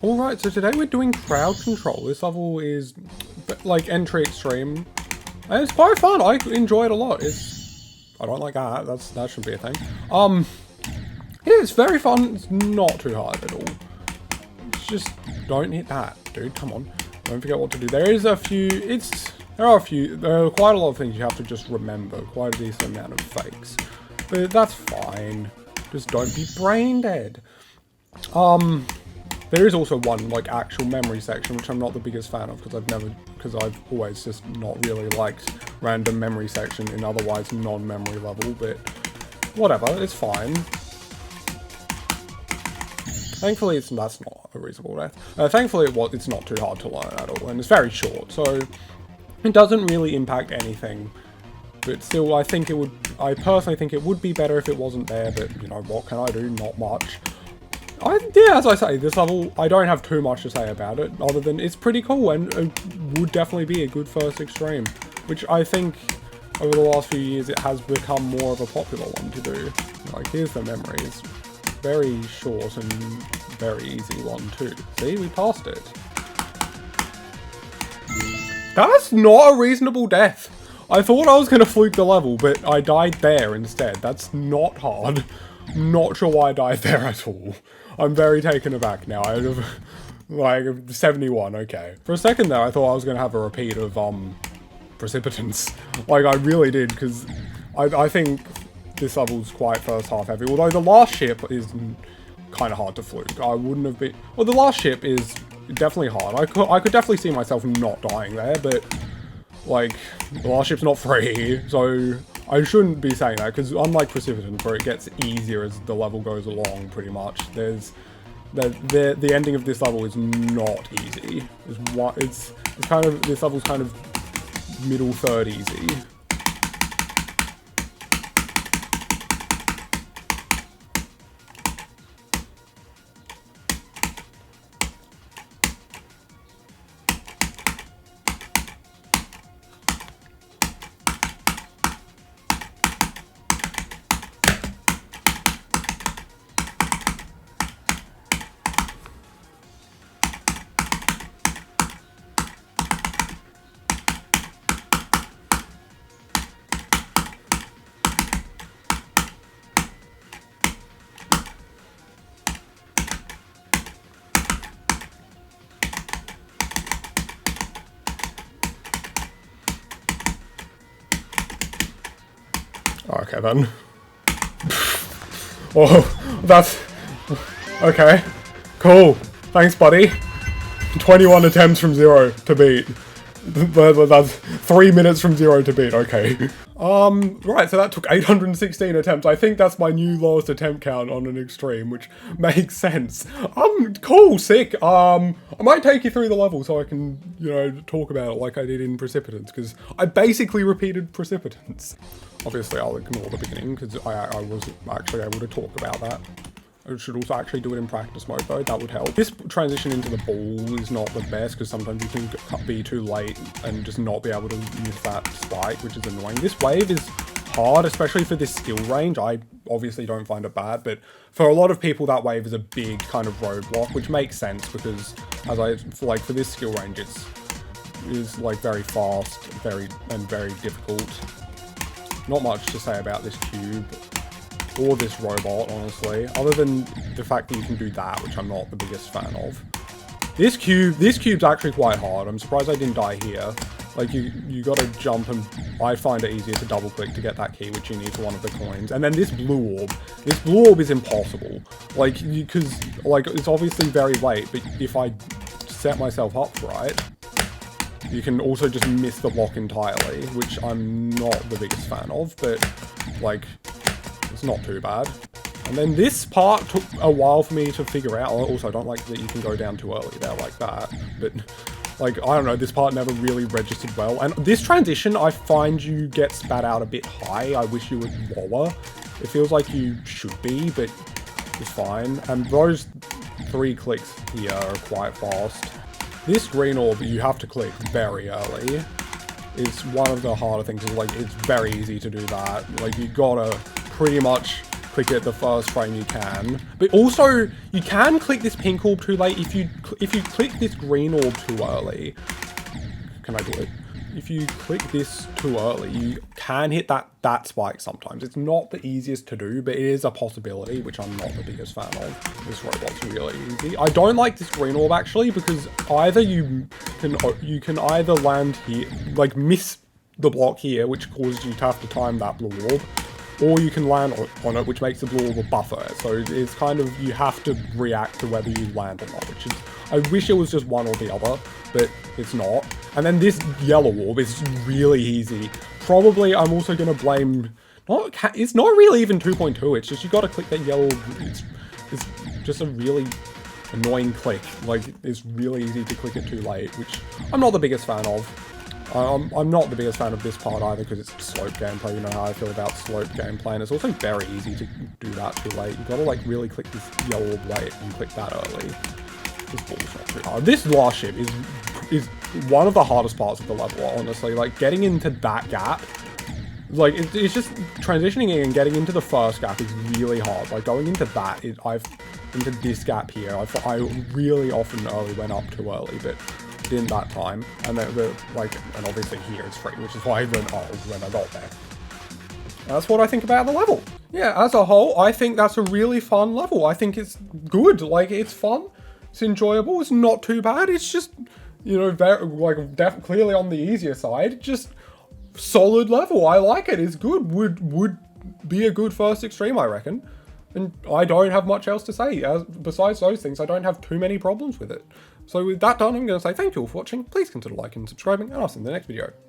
Alright, so today we're doing crowd control. This level is like entry extreme. And it's quite fun. I enjoy it a lot. I don't like that. That should be a thing. Yeah, it's very fun. It's not too hard at all. It's just don't hit that, dude. Come on. Don't forget what to do. There are quite a lot of things you have to just remember. Quite a decent amount of fakes. But that's fine. Just don't be brain dead. There is also one, like, actual memory section, which I'm not the biggest fan of, because I've always just not really liked random memory section in otherwise non-memory level, but whatever, it's fine. Thankfully, that's not a reasonable death. Thankfully, it's not too hard to learn at all, and it's very short, so it doesn't really impact anything. But still, I personally think it would be better if it wasn't there, but, you know, what can I do? Not much. Yeah, as I say, this level, I don't have too much to say about it, other than it's pretty cool and it would definitely be a good first extreme, which I think over the last few years it has become more of a popular one to do. Like, here's the memories. Very short and very easy one too. See, we passed it. That's not a reasonable death. I thought I was going to fluke the level, but I died there instead. That's not hard. Not sure why I died there at all. I'm very taken aback now. I have, like, 71, okay. For a second there, I thought I was going to have a repeat of, Precipitance. Like, I really did, because I think this level's quite first half heavy. Although the last ship is kind of hard to fluke. I wouldn't have been... Well, the last ship is definitely hard. I could definitely see myself not dying there, but, like, the last ship's not free, so... I shouldn't be saying that, because unlike Precipitance, where it gets easier as the level goes along, pretty much, the ending of this level is not easy. This level's kind of middle third easy. Okay then. Oh, that's... Okay. Cool. Thanks, buddy. 21 attempts from 0 to beat. That's 3 minutes from 0 to beat, okay. Right, so that took 816 attempts. I think that's my new lowest attempt count on an extreme, which makes sense. Cool, sick. I might take you through the level so I can, you know, talk about it like I did in Precipitance, because I basically repeated Precipitance. Obviously, I'll ignore the beginning, because I was actually able to talk about that. I should also actually do it in practice mode though, that would help. This transition into the ball is not the best, because sometimes you can be too late and just not be able to use that spike, which is annoying. This wave is hard, especially for this skill range. I obviously don't find it bad, but for a lot of people that wave is a big kind of roadblock, which makes sense, because for this skill range is like very fast, very difficult. Not much to say about this cube. Or this robot, honestly, other than the fact that you can do that, which I'm not the biggest fan of. This cube's actually quite hard. I'm surprised I didn't die here. Like, you gotta jump, and I find it easier to double click to get that key, which you need for one of the coins. And then this blue orb is impossible. Like, because it's obviously very late, but if I set myself up right, you can also just miss the block entirely, which I'm not the biggest fan of, but, like, it's not too bad. And then this part took a while for me to figure out. Also, I don't like that you can go down too early there like that. But, like, I don't know, this part never really registered well. And this transition, I find you get spat out a bit high. I wish you were lower. It feels like you should be, but it's fine. And those 3 clicks here are quite fast. This green orb, you have to click very early. It's one of the harder things. Like, it's very easy to do that. Like, you gotta pretty much click it the first frame you can. But also, you can click this pink orb too late if you click this green orb too early. Can I do it? If you click this too early, you can hit that spike sometimes. It's not the easiest to do, but it is a possibility, which I'm not the biggest fan of. This robot's really easy. I don't like this green orb actually, because either you can either land here, like miss the block here, which causes you to have to time that blue orb, or you can land on it, which makes the blue orb a buffer. So it's kind of, you have to react to whether you land or not, which is, I wish it was just one or the other, but it's not. And then this yellow orb is really easy. Probably I'm also going to blame, it's not really even 2.2, it's just you got to click that yellow, it's just a really annoying click. Like, it's really easy to click it too late, which I'm not the biggest fan of. I'm not the biggest fan of this part either, because it's slope gameplay. You know how I feel about slope gameplay, and it's also very easy to do that too late. You gotta like really click this yellow orb late and click that early. This ball's not too hard. This last ship is one of the hardest parts of the level, honestly. Like, getting into that gap, like it's just transitioning in and getting into the first gap is really hard. Like, going into that, into this gap here, I really often early went up too early, but in that time, and then and obviously here it's free, which is why I went when I got there. That's what I think about the level. Yeah, as a whole, I think that's a really fun level. I think it's good. Like, it's fun, it's enjoyable, it's not too bad. It's just, you know, clearly on the easier side. Just solid level. I like it. It's good. Would be a good first extreme, I reckon. And I don't have much else to say. Besides those things, I don't have too many problems with it. So with that done, I'm going to say thank you all for watching. Please consider liking and subscribing, and I'll see you in the next video. Bye.